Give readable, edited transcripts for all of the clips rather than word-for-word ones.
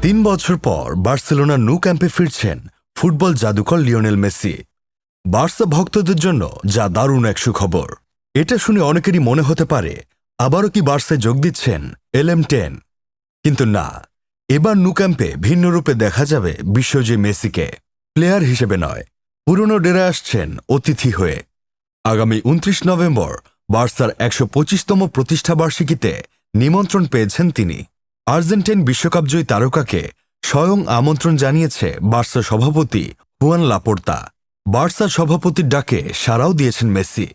3 বছর পর বার্সেলোনার ন্যু ক্যাম্পে ফিরছেন ফুটবল জাদুকর লিওনেল মেসি। বার্সা ভক্তদের জন্য যা দারুণ এক সুখবর। এটা শুনে অনেকেরই মনে হতে পারে আবারও কি বার্সায় যোগ দিচ্ছেন LM10। কিন্তু না, এবার ন্যু ক্যাম্পে ভিন্ন রূপে দেখা যাবে বিশ্বজয়ী মেসিকে। প্লেয়ার হিসেবে নয়, পুরনো ডেরা আসছেন অতিথি হয়ে। আগামী 29 নভেম্বর বার্সার 125তম প্রতিষ্ঠাবার্ষিকীতে নিমন্ত্রণ পেয়েছেন তিনি। আর্জেন্টাইন বিশ্বকাপজয়ী তারকাকে স্বয়ং আমন্ত্রণ জানিয়েছে বার্সা সভাপতি হুয়ান লাপোর্তা। বার্সা সভাপতির ডাকে সাড়াও দিয়েছেন মেসি।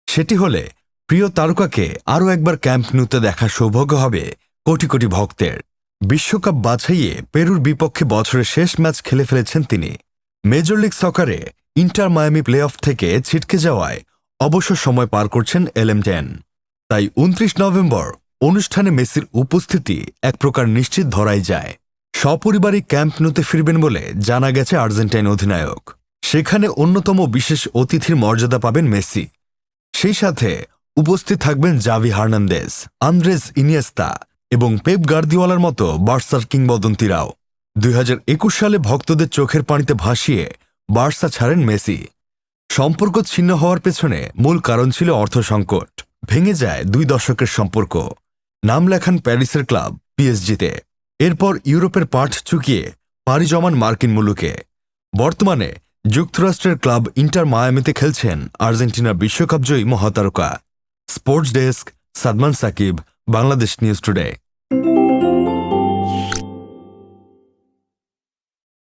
সেটি হলে প্রিয় তারকাকে আরও একবার ক্যাম্প ন্যুতে দেখা সৌভাগ্য হবে কোটি কোটি ভক্তের। বিশ্বকাপ বাছাইয়ে পেরুর বিপক্ষে বছরের শেষ ম্যাচ খেলে ফেলেছেন তিনি। মেজর লিগ সকারে ইন্টার মায়ামি প্লে অফ থেকে ছিটকে যাওয়ায় অবসর সময় পার করছেন LM10। তাই 29 নভেম্বর অনুষ্ঠানে মেসির উপস্থিতি এক প্রকার নিশ্চিত ধরাই যায়। সপরিবারে ক্যাম্প ন্যুতে ফিরবেন বলে জানা গেছে আর্জেন্টাইন অধিনায়ক। সেখানে অন্যতম বিশেষ অতিথির মর্যাদা পাবেন মেসি। সেই সাথে উপস্থিত থাকবেন জাভি হার্নান্দেজ, আন্দ্রেস ইনিয়েস্তা এবং পেপ গার্দিওলার মতো বার্সার কিংবদন্তিরাও। 2021 সালে ভক্তদের চোখের পানিতে ভাসিয়ে বার্সা ছাড়েন মেসি। সম্পর্ক ছিন্ন হওয়ার পেছনে মূল কারণ ছিল অর্থ সংকট। ভেঙে যায় 2 দশকের সম্পর্ক। নাম লেখান প্যারিসের ক্লাব PSG-তে। এরপর ইউরোপের পাঠ চুকিয়ে পাড়ি জমান মার্কিন মুলুকে। বর্তমানে যুক্তরাষ্ট্রের ক্লাব ইন্টার মায়ামিতে খেলছেন আর্জেন্টিনার বিশ্বকাপজয়ী মহাতারকা। Sports desk, Sadman Sakib, Bangladesh news today.